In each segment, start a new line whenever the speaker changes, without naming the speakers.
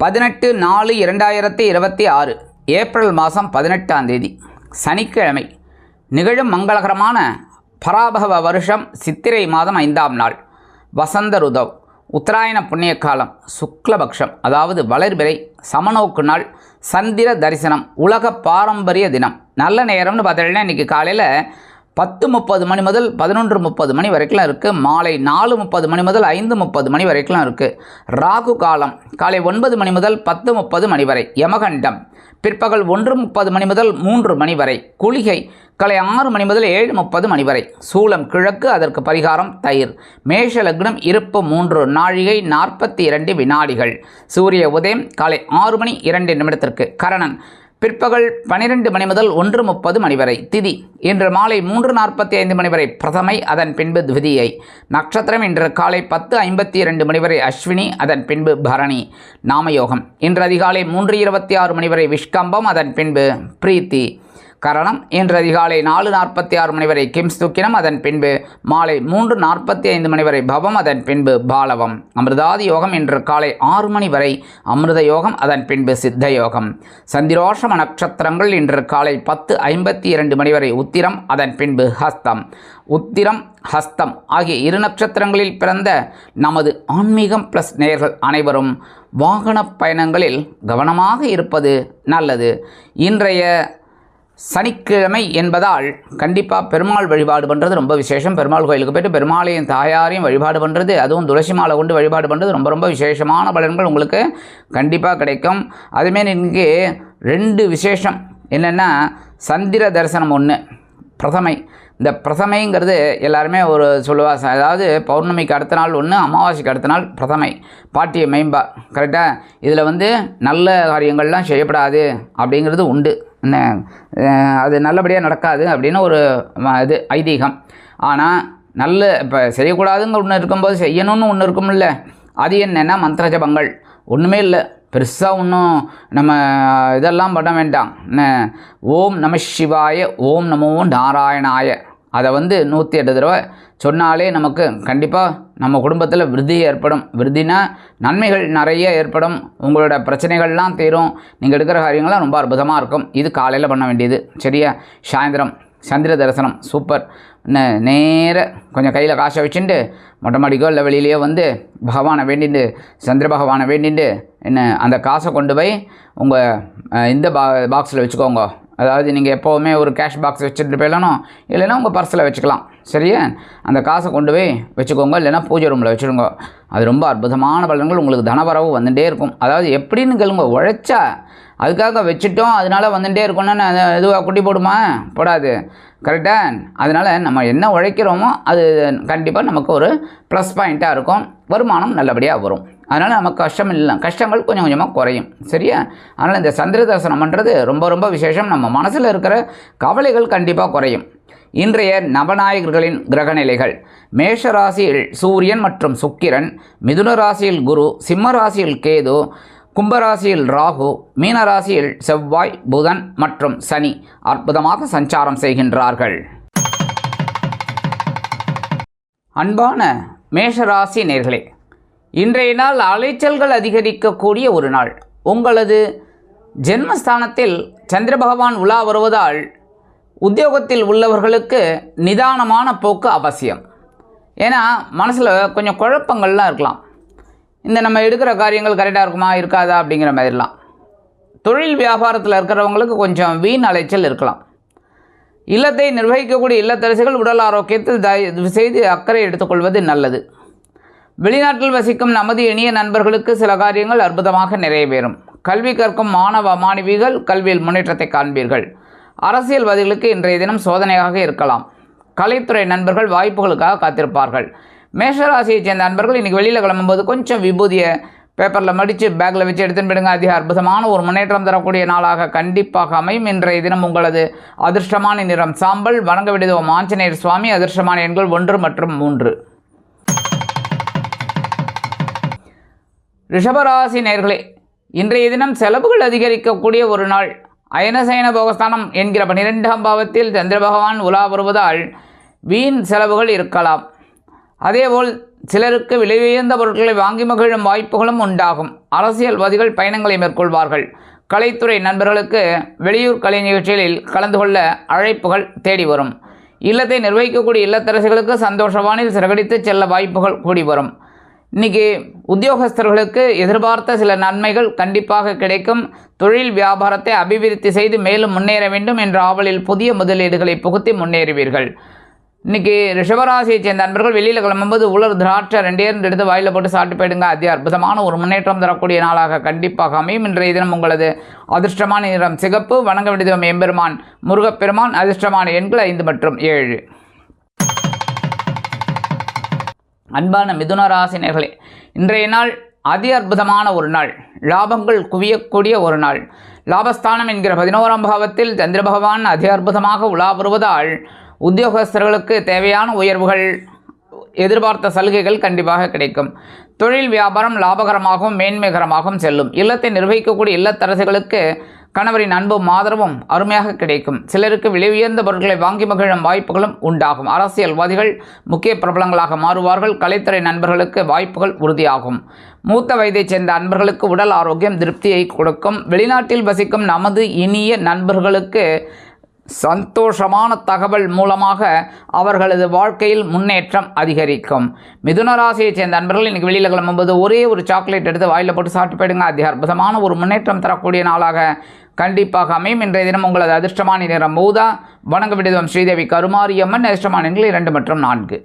18/4/2026 April மாதம் 18ஆம் தேதி சனிக்கிழமை. நிகழும் மங்களகரமான பராபவ வருஷம் சித்திரை மாதம் 5ஆம் நாள், வசந்த ருதவ், உத்தராயண புண்ணிய காலம், சுக்லபக்ஷம், அதாவது வளர்பிறை, சமநோக்கு நாள், சந்திர தரிசனம், உலக பாரம்பரிய தினம். நல்ல நேரம்னு பார்த்தீங்கன்னா இன்றைக்கி காலையில் 10:30 மணி முதல் 11:30 மணி வரைக்கும் இருக்குது. மாலை 4:30 மணி முதல் 5:30 மணி வரைக்கும் இருக்குது. ராகு காலம் காலை 9 மணி முதல் 10:30 மணி வரை. யமகண்டம் பிற்பகல் 1:30 மணி முதல் 3 மணி வரை. குளிகை காலை 6 மணி முதல் 7:30 மணி வரை. சூலம் கிழக்கு, அதற்கு பரிகாரம் தயிர். மேஷ லக்னம், இருப்பு 3 நாழிகை 42 வினாடிகள். சூரிய உதயம் காலை 6 மணி 2 நிமிடத்திற்கு. கரணன் பிற்பகல் 12 மணி முதல் 1:30 மணி வரை. திதி இன்று மாலை 3:45 மணி வரை பிரதமை, அதன் பின்பு த்விதியை. நட்சத்திரம் இன்று காலை 10:52 மணி வரை அஸ்வினி, அதன் பின்பு பரணி. நாமயோகம் இன்று அதிகாலை 3:26 மணி வரை விஷ்கம்பம், அதன் பின்பு பிரீத்தி. கரணம் இன்று அதிகாலை 4:46 மணி வரை கிம்ஸ்துக்கினம், அதன் பின்பு மாலை 3:45 மணி வரை பவம், அதன் பின்பு பாலவம். அமிர்தாதி யோகம் இன்று காலை 6 மணி வரை அமிர்த யோகம், அதன் பின்பு சித்த யோகம். சந்திரோஷம நட்சத்திரங்கள் இன்று காலை 10:52 மணி வரை உத்திரம், அதன் பின்பு ஹஸ்தம். உத்திரம் ஹஸ்தம் ஆகிய 2 நட்சத்திரங்களில் பிறந்த நமது ஆன்மீகம் ப்ளஸ் நேயர்கள் அனைவரும் வாகன பயணங்களில் கவனமாக இருப்பது நல்லது. இன்றைய சனிக்கிழமை என்பதால் கண்டிப்பாக பெருமாள் வழிபாடு பண்ணுறது ரொம்ப விசேஷம். பெருமாள் கோயிலுக்கு போய்ட்டு பெருமாளையும் தாயாரையும் வழிபாடு பண்ணுறது, அதுவும் துளசி மாலை கொண்டு வழிபாடு பண்ணுறது ரொம்ப ரொம்ப விசேஷமான பலன்கள் உங்களுக்கு கண்டிப்பாக கிடைக்கும். அதுமாரி இன்றைக்கி 2 விசேஷம் என்னென்னா, சந்திர தரிசனம் 1, பிரதமை. இந்த பிரதமைங்கிறது எல்லாருமே ஒரு சொல்லுவாங்க, அதாவது பௌர்ணமிக்கு அடுத்த நாள் 1, அமாவாசைக்கு அடுத்த நாள் பிரதமை, பாட்டிய மெயின்பா. கரெக்டாக இதில் நல்ல காரியங்கள்லாம் செய்யப்படாது அப்படிங்கிறது உண்டு. என்ன அது நல்லபடியாக நடக்காது அப்படின்னு ஒரு இது ஐதீகம். ஆனால் நல்ல இப்போ செய்யக்கூடாதுங்க ஒன்று இருக்கும்போது செய்யணும்னு ஒன்று இருக்கும்ல, அது என்னென்னா மந்திர ஜபங்கள். ஒன்றுமே இல்லை, பெருசாக ஒன்றும் நம்ம இதெல்லாம் பண்ண வேண்டாம். ஓம் நம சிவாய, ஓம் நமோ நாராயணாய, அதை 108 தடவை சொன்னாலே நமக்கு கண்டிப்பாக நம்ம குடும்பத்தில் விருத்தி ஏற்படும். விருத்தினா நன்மைகள் நிறைய ஏற்படும். உங்களோட பிரச்சனைகள்லாம் தீரும். நீங்கள் எடுக்கிற காரியங்கள்லாம் ரொம்ப அற்புதமாக இருக்கும். இது காலையில் பண்ண வேண்டியது. சரியா? சாயந்தரம் சந்திர தரிசனம் சூப்பர். நேர கொஞ்சம் கையில் காசை வச்சுட்டு மொட்டை மாடிக்கோ இல்லை வெளியிலையோ பகவானை வேண்டிட்டு, சந்திர பகவானை வேண்டிட்டு அந்த காசை கொண்டு போய் உங்கள் இந்த பாக்ஸில் வச்சுக்கோங்க. அதாவது நீங்கள் எப்போவுமே ஒரு கேஷ் பாக்ஸ் வச்சுட்டு போயிடணும், இல்லைன்னா உங்கள் பர்ஸில் வச்சுக்கலாம். சரியா? அந்த காசை கொண்டு போய் வச்சுக்கோங்க, இல்லைன்னா பூஜை ரூமில் வச்சுருங்க. அது ரொம்ப அற்புதமான பலன்கள். உங்களுக்கு தனவரவு வந்துகிட்டே இருக்கும். அதாவது எப்படின்னு கேளுங்க, உழைச்சா அதுக்காக வச்சுட்டோம் அதனால் வந்துகிட்டே இருக்கணும்னு எதுவாக குட்டி போடுமா? போடாது. கரெக்டாக? அதனால் நம்ம என்ன உழைக்கிறோமோ அது கண்டிப்பாக நமக்கு ஒரு ப்ளஸ் பாயிண்ட்டாக இருக்கும். வருமானம் நல்லபடியாக வரும். அதனால் நமக்கு கஷ்டம் இல்லை, கஷ்டங்கள் கொஞ்சம் கொஞ்சமாக குறையும். சரியா? அதனால் இந்த சந்திர தரிசனம் பண்ணுறது ரொம்ப ரொம்ப விசேஷம். நம்ம மனசில் இருக்கிற கவலைகள் கண்டிப்பாக குறையும். இன்றைய நவநாயகர்களின் கிரகநிலைகள்: மேஷ ராசியில் சூரியன் மற்றும் சுக்கிரன், மிதுன ராசியில் குரு, சிம்ம ராசியில் கேது, கும்பராசியில் ராகு, மீனராசியில் செவ்வாய், புதன் மற்றும் சனி அற்புதமாக சஞ்சாரம் செய்கின்றார்கள். அன்பான மேஷராசி நேயர்களே, இன்றைய நாள் அலைச்சல்கள் அதிகரிக்கக்கூடிய ஒரு நாள். உங்களது ஜென்மஸ்தானத்தில் சந்திர பகவான் உலா வருவதால் உத்தியோகத்தில் உள்ளவர்களுக்கு நிதானமான போக்கு அவசியம். ஏன்னா மனசில் கொஞ்சம் குழப்பங்கள்லாம் இருக்கலாம். இந்த நம்ம எடுக்கிற காரியங்கள் கரெக்டாக இருக்குமா இருக்காதா அப்படிங்கிற மாதிரிலாம். தொழில் வியாபாரத்தில் இருக்கிறவங்களுக்கு கொஞ்சம் வீண் அலைச்சல் இருக்கலாம். இல்லத்தை நிர்வகிக்கக்கூடிய இல்லத்தரசிகள் உடல் ஆரோக்கியத்தில் தயவு செய்து அக்கறை எடுத்துக்கொள்வது நல்லது. வெளிநாட்டில் வசிக்கும் நமது இனிய நண்பர்களுக்கு சில காரியங்கள் அற்புதமாக நிறைவேறும். கல்வி கற்கும் மாணவ மாணவிகள் கல்வியில் முன்னேற்றத்தை காண்பீர்கள். அரசியல்வாதிகளுக்கு இன்றைய தினம் சோதனையாக இருக்கலாம். கலைத்துறை நண்பர்கள் வாய்ப்புகளுக்காக காத்திருப்பார்கள். மேஷராசியை சேர்ந்த நண்பர்கள் இன்றைக்கி வெளியில் கிளம்பும்போது கொஞ்சம் விபூதியை பேப்பரில் மடித்து பேக்கில் வச்சு எடுத்துன்னு போயிடுங்க. அதிக அற்புதமான ஒரு முன்னேற்றம் தரக்கூடிய நாளாக கண்டிப்பாக அமையும். இன்றைய தினம் உங்களது அதிர்ஷ்டமான நிறம் சாம்பல். வணங்க விடுவோம் ஆஞ்சநேயர் சுவாமி. அதிர்ஷ்டமான எண்கள் 1 மற்றும் 3. ரிஷபராசி நேயர்களே, இன்றைய தினம் செலவுகள் அதிகரிக்கக்கூடிய ஒரு நாள். அயனசயன போகஸ்தானம் என்கிற 12ஆம் பாவத்தில் சந்திர பகவான் உலா வருவதால் வீண் செலவுகள் இருக்கலாம். அதேபோல் சிலருக்கு விலை உயர்ந்த பொருட்களை வாங்கி மகிழும் வாய்ப்புகளும் உண்டாகும். அரசியல்வாதிகள் பயணங்களை மேற்கொள்வார்கள். கலைத்துறை நண்பர்களுக்கு வெளியூர் கலை நிகழ்ச்சிகளில் கலந்து கொள்ள அழைப்புகள் தேடி வரும். இல்லத்தை நிர்வகிக்கக்கூடிய இல்லத்தரசிகளுக்கு சந்தோஷவானில் சிறகடித்து செல்ல வாய்ப்புகள் கூடி வரும். இன்றைக்கி உத்தியோகஸ்தர்களுக்கு எதிர்பார்த்த சில நன்மைகள் கண்டிப்பாக கிடைக்கும். தொழில் வியாபாரத்தை அபிவிருத்தி செய்து மேலும் முன்னேற வேண்டும் என்ற ஆவலில் புதிய முதலீடுகளை புகுத்தி முன்னேறுவீர்கள். இன்றைக்கி ரிஷபராசியை சேர்ந்த நண்பர்கள் வெளியில் கிளம்பும்போது உலர் திராட்சை 2 எடுத்து வாயில் போட்டு சாப்பிட்டு போயிடுங்க. அதி அற்புதமான ஒரு முன்னேற்றம் தரக்கூடிய நாளாக கண்டிப்பாக அமையும். இன்றைய தினம் உங்களது அதிர்ஷ்டமான நிறம் சிகப்பு. வணங்க வேண்டியது எம்பெருமான் முருகப்பெருமான். அதிர்ஷ்டமான எண்கள் 5 மற்றும் 7. அன்பான மிதுன ராசினர்களே, இன்றைய நாள் அதி அற்புதமான ஒரு நாள். லாபங்கள் குவியக்கூடிய ஒரு நாள். லாபஸ்தானம் என்கிற 11ஆம் பாவத்தில் சந்திர பகவான் அதி அற்புதமாக உலா வருவதால் உத்தியோகஸ்தர்களுக்கு தேவையான உயர்வுகள், எதிர்பார்த்த சலுகைகள் கண்டிப்பாக கிடைக்கும். தொழில் வியாபாரம் லாபகரமாகவும் மேன்மைகரமாகவும் செல்லும். இல்லத்தை நிர்வகிக்கக்கூடிய இல்லத்தரசிகளுக்கு கணவரின் அன்பும் ஆதரவும் அருமையாக கிடைக்கும். சிலருக்கு விலை உயர்ந்த பொருட்களை வாங்கி மகிழும் வாய்ப்புகளும் உண்டாகும். அரசியல்வாதிகள் முக்கிய பிரபலங்களாக மாறுவார்கள். கலைத்துறை நண்பர்களுக்கு வாய்ப்புகள் உறுதியாகும். மூத்த வயதைச் சேர்ந்த அன்பர்களுக்கு உடல் ஆரோக்கியம் திருப்தியை கொடுக்கும். வெளிநாட்டில் வசிக்கும் நமது இனிய நண்பர்களுக்கு சந்தோஷமான தகவல் மூலமாக அவர்களது வாழ்க்கையில் முன்னேற்றம் அதிகரிக்கும். மிதுன ராசியைச் சேர்ந்த நண்பர்கள் இன்றைக்கி வெளியில் கிளம்பும்போது ஒரே ஒரு சாக்லேட் எடுத்து வாயில் போட்டு சாப்பிட்டு போயிடுங்க. அதி அற்புதமான ஒரு முன்னேற்றம் தரக்கூடிய நாளாக கண்டிப்பாக அமையும். இன்றைய தினம் உங்களது அதிர்ஷ்டமான நிறம் ஊதா. வணங்க வேண்டியது ஸ்ரீதேவி கருமாரியம்மன். அதிர்ஷ்டமான எண்கள் 2 மற்றும் 4.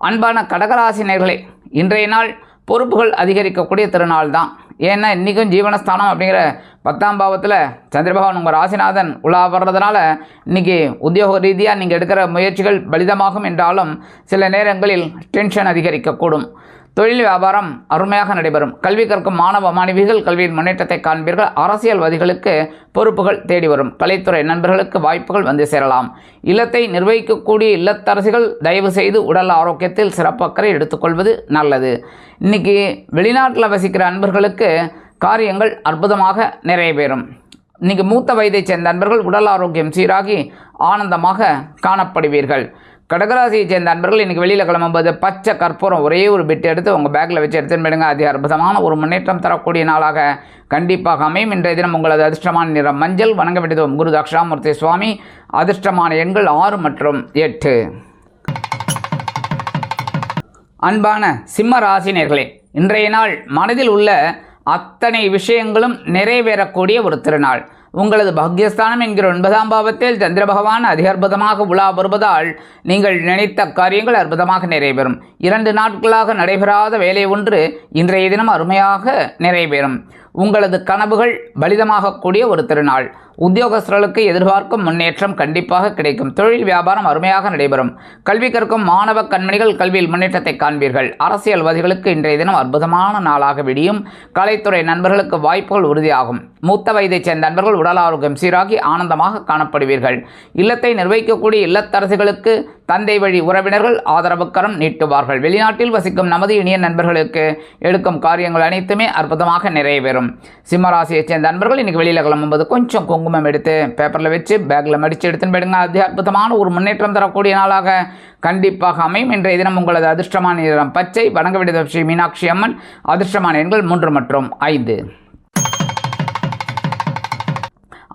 அன்பான கடகராசினியர்களே, இன்றைய நாள் பொறுப்புகள் அதிகரிக்கக்கூடிய திருநாள் தான். ஏன்னா இன்றைக்கும் ஜீவனஸ்தானம் அப்படிங்கிற 10ஆம் பாவத்தில் சந்திர பகவான் உங்கள் ராசிநாதன் உலா வர்றதுனால இன்றைக்கி உத்தியோக ரீதியாக நீங்கள் எடுக்கிற முயற்சிகள் பலிதமாகும் என்றாலும் சில நேரங்களில் டென்ஷன் அதிகரிக்கக்கூடும். தொழில் வியாபாரம் அருமையாக நடைபெறும். கல்வி கற்கும் மாணவ மாணவிகள் கல்வியின் முன்னேற்றத்தை காண்பீர்கள். அரசியல்வாதிகளுக்கு பொறுப்புகள் தேடி வரும். கலைத்துறை நண்பர்களுக்கு வாய்ப்புகள் வந்து சேரலாம். இல்லத்தை நிர்வகிக்கக்கூடிய இல்லத்தரசிகள் தயவு செய்து உடல் ஆரோக்கியத்தில் சிறப்பு அக்கறை எடுத்துக்கொள்வது நல்லது. இன்றைக்கி வெளிநாட்டில் வசிக்கிற அன்பர்களுக்கு காரியங்கள் அற்புதமாக நிறைவேறும். இன்றைக்கி மூத்த வயதைச் சேர்ந்த நண்பர்கள் உடல் ஆரோக்கியம் சீராகி ஆனந்தமாக காணப்படுவீர்கள். கடகராசியைச் சேர்ந்த நண்பர்கள் இன்றைக்கி வெளியில் கிளம்பும்போது பச்சை கற்பூரம் ஒரே ஒரு பிட்டு எடுத்து உங்கள் பேக்கில் வச்சு எடுத்துன்னு போயிடுங்க. அதி அற்புதமான ஒரு முன்னேற்றம் தரக்கூடிய நாளாக கண்டிப்பாக அமையும். இன்றைய தினம் உங்களது அதிர்ஷ்டமான நிறம் மஞ்சள். வணங்க வேண்டியது குரு தக்ஷாமூர்த்தி சுவாமி. அதிர்ஷ்டமான எண்கள் 6 மற்றும் 8. அன்பான சிம்ம ராசினியர்களே, இன்றைய நாள் மனதில் உள்ள அத்தனை விஷயங்களும் நிறைவேறக்கூடிய ஒரு திருநாள். உங்களது பாக்யஸ்தானம் என்கிற 9ஆம் பாவத்தில் சந்திர பகவான் அதிக அற்புதமாக உலா வருவதால் நீங்கள் நினைத்த காரியங்கள் அற்புதமாக நிறைவேறும். 2 நாட்களாக நடைபெறாத வேலை ஒன்று இன்றைய தினம் அருமையாக நிறைவேறும். உங்களது கனவுகள் பலிதமாகக்கூடிய ஒரு திருநாள். உத்தியோகஸ்தர்களுக்கு எதிர்பார்க்கும் முன்னேற்றம் கண்டிப்பாக கிடைக்கும். தொழில் வியாபாரம் அருமையாக நடைபெறும். கல்வி கற்கும் மாணவ கண்மணிகள் கல்வியில் முன்னேற்றத்தை காண்பீர்கள். அரசியல்வாதிகளுக்கு இன்றைய தினம் அற்புதமான நாளாக விடியும். கலைத்துறை நண்பர்களுக்கு வாய்ப்புகள் உறுதியாகும். மூத்த வயதைச் சேர்ந்த நண்பர்கள் உடல் ஆரோக்கியம் சீராகி ஆனந்தமாக காணப்படுவீர்கள். இல்லத்தை நிர்வகிக்கக்கூடிய இல்லத்தரசிகளுக்கு தந்தை வழி உறவினர்கள் ஆதரவு கரம் நீட்டுவார்கள். வெளிநாட்டில் வசிக்கும் நமது இனிய நண்பர்களுக்கு எடுக்கும் காரியங்கள் அனைத்துமே அற்புதமாக நிறைவேறும். சிம்மராசியைச் சேர்ந்த நண்பர்கள் இன்றைக்கி வெளியில் கிளம்பும்போது கொஞ்சம் குங்குமம் எடுத்து பேப்பரில் வச்சு பேக்கில் மடித்து எடுத்துன்னு போயிடுங்க. அது அற்புதமான ஒரு முன்னேற்றம் தரக்கூடிய நாளாக கண்டிப்பாக அமையும். இன்றைய தினம் உங்களது அதிர்ஷ்டமான நிறம் பச்சை. வணங்க வேண்டியது ஸ்ரீ மீனாட்சி அம்மன். அதிர்ஷ்டமான எண்கள் 3 மற்றும் 5.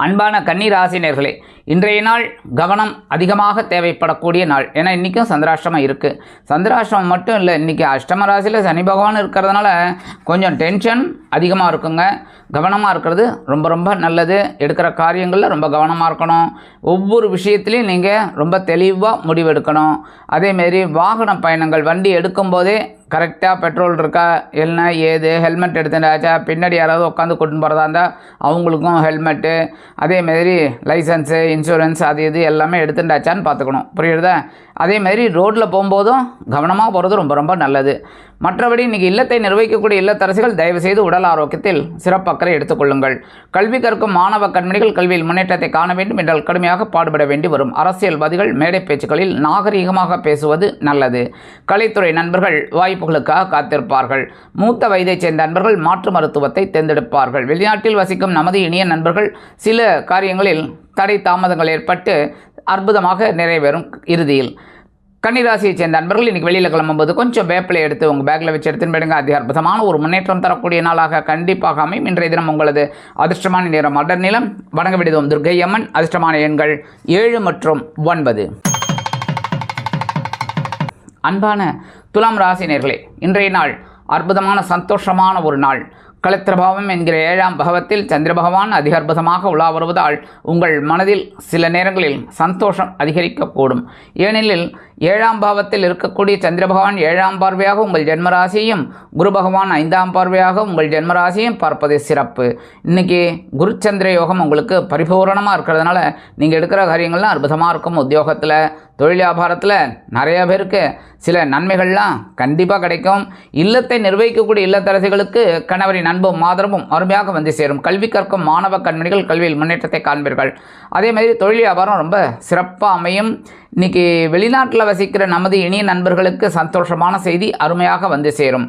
அன்பான கன்னி ராசினியர்களே, இன்றைய நாள் கவனம் அதிகமாக தேவைப்படக்கூடிய நாள். ஏன்னா இன்றைக்கும் சந்திராஷ்டமம் இருக்குது. சந்திராஷ்டமம் மட்டும் இல்லை, இன்றைக்கி அஷ்டம ராசியில் சனி பகவான் இருக்கிறதுனால கொஞ்சம் டென்ஷன் அதிகமாக இருக்குங்க. கவனமாக இருக்கிறது ரொம்ப ரொம்ப நல்லது. எடுக்கிற காரியங்களில் ரொம்ப கவனமாக இருக்கணும். ஒவ்வொரு விஷயத்துலையும் நீங்கள் ரொம்ப தெளிவாக முடிவெடுக்கணும். அதேமாரி வாகன பயணங்கள் வண்டி எடுக்கும்போதே கரெக்டாக பெட்ரோல் இருக்கா என்ன ஏது, ஹெல்மெட் எடுத்துட்டாச்சா, பின்னாடி யாராவது உட்காந்து கூட்டின்னு போகிறதா இருந்தால் அவங்களுக்கும் ஹெல்மெட்டு, அதேமாரி லைசன்ஸு, இன்சூரன்ஸ் அது இது எல்லாமே எடுத்துட்டாச்சான்னு பார்த்துக்கணும். புரியுறதா? அதேமாதிரி ரோட்டில் போகும்போதும் கவனமாக போகிறது ரொம்ப ரொம்ப நல்லது. மற்றபடி இன்றைக்கி இல்லத்தை நிர்வகிக்கக்கூடிய இல்லத்தரசிகள் தயவுசெய்து உடல் ஆரோக்கியத்தில் சிறப்பு அக்கறை எடுத்துக்கொள்ளுங்கள். கல்வி கற்கும் மாணவ கண்மணிகள் கல்வியில் முன்னேற்றத்தை காண வேண்டும் என்றால் கடுமையாக பாடுபட வேண்டி வரும். அரசியல்வாதிகள் மேடை பேச்சுக்களில் நாகரீகமாக பேசுவது நல்லது. கலைத்துறை நண்பர்கள் வாய்ப்புகளுக்காக காத்திருப்பார்கள். மூத்த வயதைச் சேர்ந்த நண்பர்கள் மாற்று மருத்துவத்தை தேர்ந்தெடுப்பார்கள். வெளிநாட்டில் வசிக்கும் நமது இனிய நண்பர்கள் சில காரியங்களில் தடை தாமதங்கள் ஏற்பட்டு அற்புதமாக நிறைவேறும். இறுதியில் கன்னிராசியை சேர்ந்த அன்பர்கள் இன்றைக்கி வெளியில் கிளம்பும்போது கொஞ்சம் வேப்பிலை எடுத்து உங்கள் பேக்கில் வச்சு எடுத்துன்னு போயிடுங்க. அதி அற்புதமான ஒரு முன்னேற்றம் தரக்கூடிய நாளாக கண்டிப்பாக அமையும். இன்றைய தினம் உங்களது அதிர்ஷ்டமான நிறம் அடர் நிலம். வணங்க விடுவோம் துர்க்கை அம்மன். அதிர்ஷ்டமான எண்கள் 7 மற்றும் 9. அன்பான துலாம் ராசினியர்களே, இன்றைய நாள் அற்புதமான சந்தோஷமான ஒரு நாள். கலத்திரபாவம் என்கிற 7ஆம் பாவத்தில் சந்திர பகவான் அதிக அற்புதமாக உலா வருவதால் உங்கள் மனதில் சில நேரங்களில் சந்தோஷம் அதிகரிக்கக்கூடும். ஏனெனில் 7ஆம் பாவத்தில் இருக்கக்கூடிய சந்திர பகவான் 7ஆம் பார்வையாக உங்கள் ஜென்மராசியையும் குரு பகவான் 5ஆம் பார்வையாக உங்கள் ஜென்மராசியையும் பார்ப்பது சிறப்பு. இன்றைக்கி குருச்சந்திர யோகம் உங்களுக்கு பரிபூரணமாக இருக்கிறதுனால நீங்கள் எடுக்கிற காரியங்கள்லாம் அற்புதமாக இருக்கும். உத்தியோகத்தில், தொழில் வியாபாரத்தில் நிறைய பேருக்கு சில நன்மைகள்லாம் கண்டிப்பாக கிடைக்கும். இல்லத்தை நிர்வகிக்கக்கூடிய இல்லத்தரசிகளுக்கு கணவரின் அன்பும் ஆதரவும் அருமையாக வந்து சேரும். கல்வி கற்கும் மாணவ கண்மணிகள் கல்வியில் முன்னேற்றத்தை காண்பீர்கள். அதே மாதிரி தொழில் வியாபாரம் ரொம்ப சிறப்பாக அமையும். இன்றைக்கி வெளிநாட்டில் வசிக்கிற நமது இனிய நண்பர்களுக்கு சந்தோஷமான செய்தி அருமையாக வந்து சேரும்.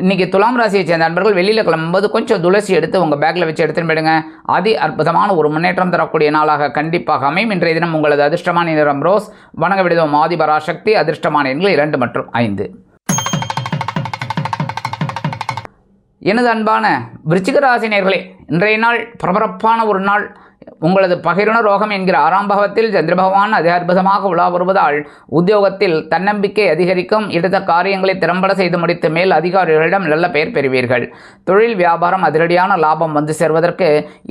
இன்றைக்கி துலாம் ராசியை சேர்ந்த நண்பர்கள் வெளியில் கிளம்பும்போது கொஞ்சம் துளசி எடுத்து உங்கள் பேக்கில் வச்சு எடுத்துன்னு போயிடுங்க. அதி அற்புதமான ஒரு முன்னேற்றம் தரக்கூடிய நாளாக கண்டிப்பாக அமையும். இன்றைய தினம் உங்களது அதிர்ஷ்டமான நிறம் ரோஸ். வணங்க விடுவோம் ஆதிபராசக்தி. அதிர்ஷ்டமான எண்கள் 2 மற்றும் 5. எனது அன்பான விருச்சிக ராசினியர்களே, இன்றைய நாள் பரபரப்பான ஒரு நாள். உங்களது பகிர்ண ரோகம் என்கிற 6ஆம் பாவத்தில் சந்திர பகவான் அதி அற்புதமாக உலா வருவதால் உத்தியோகத்தில் தன்னம்பிக்கை அதிகரிக்கும். எடுத்த காரியங்களை திறம்பட செய்து முடித்து மேல் அதிகாரிகளிடம் நல்ல பெயர் பெறுவீர்கள். தொழில் வியாபாரம் அதிரடியான லாபம் வந்து சேர்வதற்கு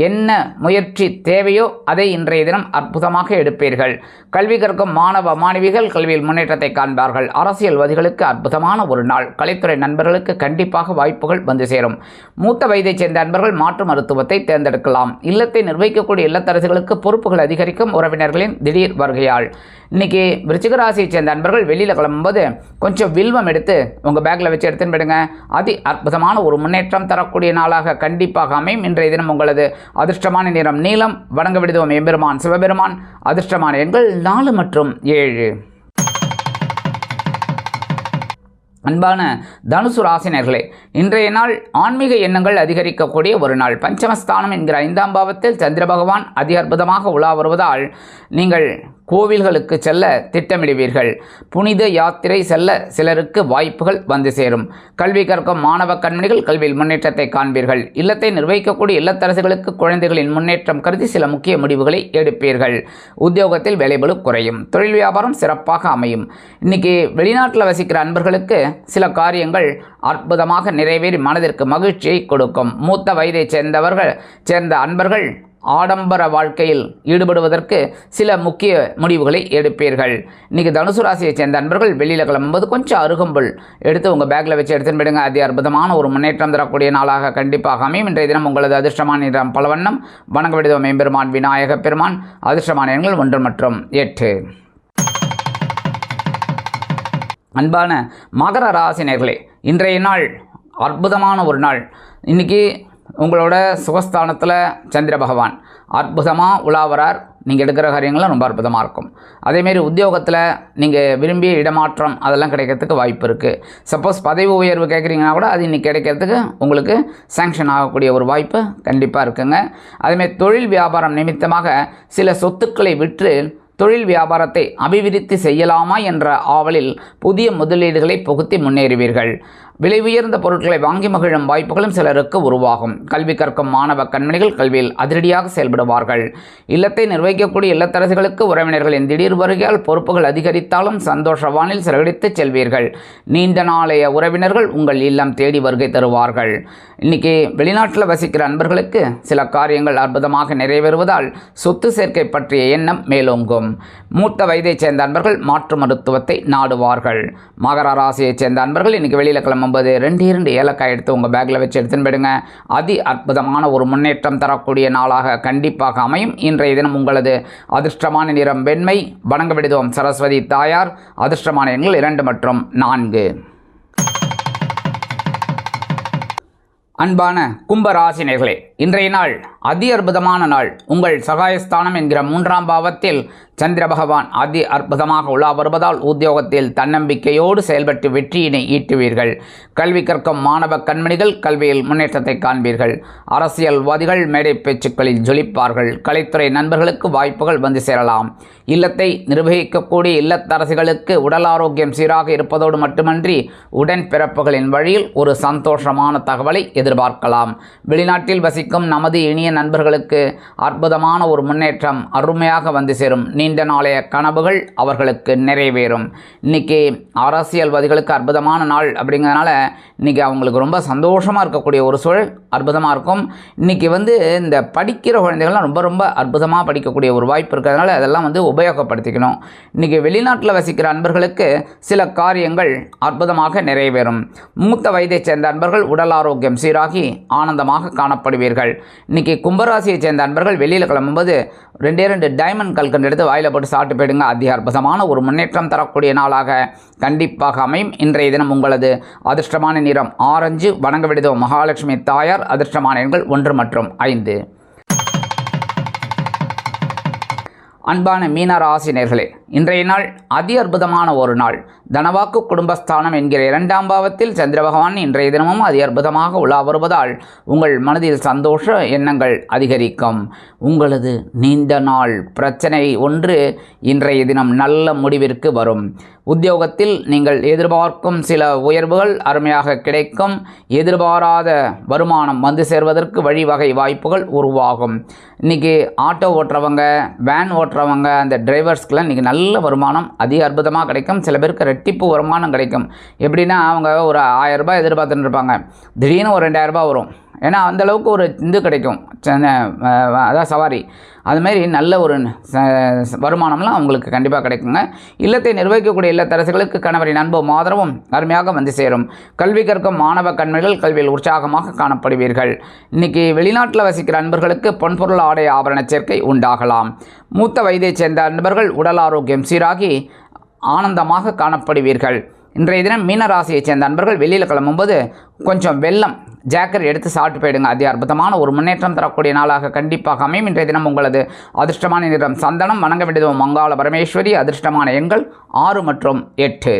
என்ன முயற்சி தேவையோ அதை இன்றைய தினம் அற்புதமாக எடுப்பீர்கள். கல்வி கற்கும் மாணவ மாணவிகள் கல்வியில் முன்னேற்றத்தை காண்பார்கள். அரசியல்வாதிகளுக்கு அற்புதமான ஒரு நாள். கலைத்துறை நண்பர்களுக்கு கண்டிப்பாக வாய்ப்புகள் வந்து சேரும். மூத்த வயதைச் சேர்ந்த நண்பர்கள் மாற்று மருத்துவத்தை தேர்ந்தெடுக்கலாம். இல்லத்தை நிர்வகிக்கக்கூடிய இல்லத்தரசிகளுக்கு பொறுப்புகள் அதிகரிக்கும். உறவினர்களின் திடீர் வருகையால் இன்னைக்கு விருச்சிக ராசியை சேர்ந்த நண்பர்கள் வெளியில் கிளம்பும்போது கொஞ்சம் வில்வம் எடுத்து உங்கள் பேக்கில் வச்சு எடுத்துன்னு போயிடுங்க. அதி அற்புதமான ஒரு முன்னேற்றம் தரக்கூடிய நாளாக கண்டிப்பாக அமையும். இன்றைய தினம் உங்களது அதிர்ஷ்டமான நிறம் நீலம். வணங்க விடுவோம் எம்பெருமான் சிவபெருமான். அதிர்ஷ்டமான எண்கள் 4 மற்றும் 7. அன்பான தனுசு ராசினர்களே, இன்றைய நாள் ஆன்மீக எண்ணங்கள் அதிகரிக்கக்கூடிய ஒரு நாள். பஞ்சமஸ்தானம் என்கிற 5ஆம் பாவத்தில் சந்திர பகவான் அதி அற்புதமாக உலா வருவதால் நீங்கள் கோவில்களுக்கு செல்ல திட்டமிடுவீர்கள். புனித யாத்திரை செல்ல சிலருக்கு வாய்ப்புகள் வந்து சேரும். கல்வி கற்கும் மாணவ கண்மணிகள் கல்வியில் முன்னேற்றத்தை காண்பீர்கள். இல்லத்தை நிர்வகிக்கக்கூடிய இல்லத்தரசுகளுக்கு குழந்தைகளின் முன்னேற்றம் கருதி சில முக்கிய முடிவுகளை எடுப்பீர்கள். உத்தியோகத்தில் வேலைபளு குறையும். தொழில் வியாபாரம் சிறப்பாக அமையும். இன்னைக்கு வெளிநாட்டில் வசிக்கிற அன்பர்களுக்கு சில காரியங்கள் அற்புதமாக நிறைவேறி மனதிற்கு மகிழ்ச்சியை கொடுக்கும். மூத்த வயதை சேர்ந்த அன்பர்கள் ஆடம்பர வாழ்க்கையில் ஈடுபடுவதற்கு சில முக்கிய முடிவுகளை எடுப்பீர்கள். இன்றைக்கி தனுசு ராசியை சேர்ந்த அன்பர்கள் வெளியில் கிளம்பும்போது கொஞ்சம் அருகம்புல் எடுத்து உங்கள் பேக்கில் வச்சு எடுத்துன்னு போயிடுங்க. அதி அற்புதமான ஒரு முன்னேற்றம் தரக்கூடிய நாளாக கண்டிப்பாக அமையும். இன்றைய தினம் உங்களது அதிர்ஷ்டமான நிறம் பலவண்ணம். வணங்க விடுவோம் எம்பெருமான் விநாயக பெருமான். அதிர்ஷ்டமான எண்கள் 1 மற்றும் 8. அன்பான மகர ராசினர்களே, இன்றைய நாள் அற்புதமான ஒரு நாள். இன்றைக்கி உங்களோட சுகஸ்தானத்தில் சந்திர பகவான் அற்புதமாக உலாவரார். நீங்கள் எடுக்கிற காரியங்கள்லாம் ரொம்ப அற்புதமாக இருக்கும். அதேமாரி உத்தியோகத்தில் நீங்கள் விரும்பிய இடமாற்றம் அதெல்லாம் கிடைக்கிறதுக்கு வாய்ப்பு இருக்குது. சப்போஸ் பதவி உயர்வு கேட்குறீங்கன்னா கூட அது இன்றைக்கி கிடைக்கிறதுக்கு உங்களுக்கு சேங்ஷன் ஆகக்கூடிய ஒரு வாய்ப்பு கண்டிப்பாக இருக்குங்க. அதேமாரி தொழில் வியாபாரம் நிமித்தமாக சில சொத்துக்களை விற்று தொழில் வியாபாரத்தை அபிவிருத்தி செய்யலாமா என்ற ஆவலில் புதிய முதலீடுகளை புகுத்தி முன்னேறுவீர்கள். விலை உயர்ந்த பொருட்களை வாங்கி மகிழும் வாய்ப்புகளும் சிலருக்கு உருவாகும். கல்வி கற்கும் மாணவ கண்மணிகள் கல்வியில் அதிரடியாக செயல்படுவார்கள். இல்லத்தை நிர்வகிக்கக்கூடிய இல்லத்தரசிகளுக்கு உறவினர்களின் திடீர் வருகையால் பொறுப்புகள் அதிகரித்தாலும் சந்தோஷ வானில் சிறகடித்து செல்வீர்கள். நீண்ட நாளைய உறவினர்கள் உங்கள் இல்லம் தேடி வருகை தருவார்கள். இன்றைக்கி வெளிநாட்டில் வசிக்கிற அன்பர்களுக்கு சில காரியங்கள் அற்புதமாக நிறைவேறுவதால் சொத்து சேர்க்கை பற்றிய எண்ணம் மேலோங்கும். மூத்த வயதைச் சேர்ந்த அன்பர்கள் மாற்று மருத்துவத்தை நாடுவார்கள். மகர ராசியைச் சேர்ந்த அன்பர்கள் இன்றைக்கி வெளியில் கிளம்பும்போது 2 ஏலக்காய் எடுத்து உங்கள் பேக்கில் வச்சு எடுத்துன்னு போயிடுங்க. அதி அற்புதமான ஒரு முன்னேற்றம் தரக்கூடிய நாளாக கண்டிப்பாக அமையும். இன்றைய தினம் உங்களது அதிர்ஷ்டமான நிறம் வெண்மை. வணங்க விடுவோம் சரஸ்வதி தாயார். அதிர்ஷ்டமான எண்கள் 2 மற்றும் 4. அன்பான கும்பராசினியர்களே, இன்றைய நாள் அதி அற்புதமான நாள். உங்கள் சகாயஸ்தானம் என்கிற 3ஆம் பாவத்தில் சந்திர பகவான் அதி அற்புதமாக உலா வருவதால் உத்தியோகத்தில் தன்னம்பிக்கையோடு செயல்பட்டு வெற்றியினை ஈட்டுவீர்கள். கல்வி கற்கும் மாணவ கண்மணிகள் கல்வியில் முன்னேற்றத்தை காண்பீர்கள். அரசியல்வாதிகள் மேடை பேச்சுக்களில் ஜொலிப்பார்கள். கலைத்துறை நண்பர்களுக்கு வாய்ப்புகள் வந்து சேரலாம். இல்லத்தை நிர்வகிக்கக்கூடிய இல்லத்தரசிகளுக்கு உடல் ஆரோக்கியம் சீராக இருப்பதோடு மட்டுமன்றி உடன்பிறப்புகளின் வழியில் ஒரு சந்தோஷமான தகவலை எதிர்பார்க்கலாம். வெளிநாட்டில் வசிக்கும் நமது இனிய நண்பர்களுக்கு அற்புதமான ஒரு முன்னேற்றம் அருமையாக வந்து சேரும். நீண்ட நாளைய கனவுகள் அவர்களுக்கு நிறைவேறும். இன்றைக்கி அரசியல்வாதிகளுக்கு அற்புதமான நாள் அப்படிங்கிறதுனால இன்றைக்கி அவங்களுக்கு ரொம்ப சந்தோஷமாக இருக்கக்கூடிய ஒரு சூழல் அற்புதமாக இருக்கும். இன்றைக்கி இந்த படிக்கிற குழந்தைகள்லாம் ரொம்ப ரொம்ப அற்புதமாக படிக்கக்கூடிய ஒரு வாய்ப்பு இருக்கிறதுனால அதெல்லாம் உபயோகப்படுத்திக்கணும். இன்றைக்கி வெளிநாட்டில் வசிக்கிற அன்பர்களுக்கு சில காரியங்கள் அற்புதமாக நிறைவேறும். மூத்த வயதைச் சேர்ந்த அன்பர்கள் உடல் ஆரோக்கியம் சீராகி ஆனந்தமாக காணப்படுவீர்கள். இன்றைக்கி கும்பராசியைச் சேர்ந்த அன்பர்கள் வெளியில் கிளம்பும்போது 2 டைமண்ட் கல்கண்டு எடுத்து வாயில் போட்டு சாப்பிட்டு போயிடுங்க. அதி அற்புதமான ஒரு முன்னேற்றம் தரக்கூடிய நாளாக கண்டிப்பாக அமையும். இன்றைய தினம் உங்களது அதிர்ஷ்டமான நிறம் ஆரஞ்சு. வணங்க விடுதோ மகாலட்சுமி தாயார். அதிர்ஷ்டமான எண்கள் 1 மற்றும் 5. அன்பான மீனராசி நேயர்களே, இன்றைய நாள் அதி அற்புதமான ஒரு நாள். தனவாக்கு குடும்பஸ்தானம் என்கிற 2ஆம் பாவத்தில் சந்திர பகவான் இன்றைய தினமும் அதி அற்புதமாக உலா வருவதால் உங்கள் மனதில் சந்தோஷ எண்ணங்கள் அதிகரிக்கும். உங்களது நீண்ட நாள் பிரச்சனை ஒன்று இன்றைய தினம் நல்ல முடிவிற்கு வரும். உத்தியோகத்தில் நீங்கள் எதிர்பார்க்கும் சில உயர்வுகள் அருமையாக கிடைக்கும். எதிர்பாராத வருமானம் வந்து சேர்வதற்கு வழிவகை வாய்ப்புகள் உருவாகும். இன்றைக்கி ஆட்டோ ஓட்டுறவங்க, வேன் ஓட்டுறவங்க, அந்த டிரைவர்ஸ்க்கெலாம் இன்றைக்கி நல்ல வருமானம் அதி அற்புதமாக கிடைக்கும். சில பேருக்கு ரெட்டிப்பு வருமானம் கிடைக்கும். எப்படின்னா அவங்க ஒரு 1000 ரூபாய் எதிர்பார்த்துட்டு இருப்பாங்க, திடீர்னு ஒரு 2000 ரூபாய் வரும். ஏன்னா அந்தளவுக்கு ஒரு கிடைக்கும், அதான் சவாரி. அதுமாரி நல்ல ஒரு வருமானம்லாம் அவங்களுக்கு கண்டிப்பாக கிடைக்குங்க. இல்லத்தை நிர்வகிக்கக்கூடிய இல்லத்தரசிகளுக்கு கணவரின் அன்பும் ஆதரவும் அருமையாக வந்து சேரும். கல்வி கற்கும் மாணவ கண்மணிகள் கல்வியில் உற்சாகமாக காணப்படுவீர்கள். இன்றைக்கி வெளிநாட்டில் வசிக்கிற அன்பர்களுக்கு பொன்பொருள் ஆடை ஆபரண சேர்க்கை உண்டாகலாம். மூத்த வயதைச் சேர்ந்த அன்பர்கள் உடல் ஆரோக்கியம் சீராகி ஆனந்தமாக காணப்படுவீர்கள். இன்றைய தினம் மீனராசியைச் சேர்ந்த அன்பர்கள் வெளியில் கிளம்பும்போது கொஞ்சம் வெல்லம் ஜாக்கெட் எடுத்து சாப்பிட்டு போயிடுங்க. அதி அற்புதமான ஒரு முன்னேற்றம் தரக்கூடிய நாளாக கண்டிப்பாக அமையும். இன்றைய தினம் உங்களது அதிர்ஷ்டமான நிறம் சந்தனம். வணங்க வேண்டியது மங்காள பரமேஸ்வரி. அதிர்ஷ்டமான எண்கள் 6 மற்றும் 8.